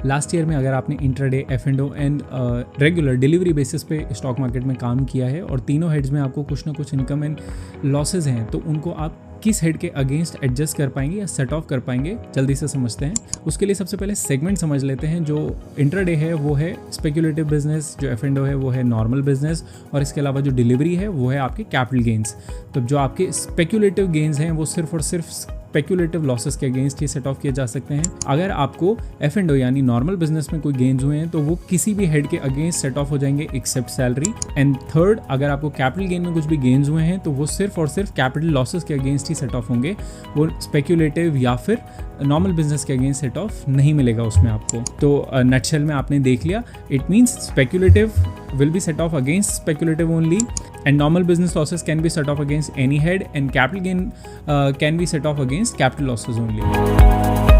Last year में अगर आपने intraday, F&O and regular delivery basis पे स्टॉक मार्केट में काम किया है और तीनों हेड्स में आपको कुछ ना कुछ इनकम एंड लॉसेज हैं, तो उनको आप किस हेड के अगेंस्ट एडजस्ट कर पाएंगे या सेट ऑफ कर पाएंगे, जल्दी से समझते हैं। उसके लिए सबसे पहले सेगमेंट समझ लेते हैं। जो इंट्राडे है वो है स्पेक्यूलेटिव बिजनेस, जो F&O है वो है नॉर्मल बिजनेस, और इसके अलावा जो डिलीवरी है वो है आपके कैपिटल गेंस। तो जो आपके स्पेक्यूलेटिव गेंस हैं वो सिर्फ और सिर्फ स्पेक्यूलेटिव लॉसेस के अगेंस्ट ही सेट ऑफ किए जा सकते हैं। अगर आपको F&O यानी नॉर्मल बिजनेस में कोई गेन्स हुए हैं तो वो किसी भी हेड के अगेंस्ट सेट ऑफ हो जाएंगे एक्सेप्ट सैलरी। एंड थर्ड, अगर आपको कैपिटल गेन में कुछ भी गेन्स हुए हैं तो वो सिर्फ और सिर्फ कैपिटल लॉसेस के अगेंस्ट ही सेट ऑफ होंगे, वो स्पेक्यूलेटिव या फिर नॉर्मल बिजनेस के अगेंस्ट सेट ऑफ नहीं मिलेगा उसमें आपको। तो नटशेल में आपने देख लिया, it means speculative will be set off against speculative only, and normal business losses can be set off against any head, and capital gain can be set off against capital losses only.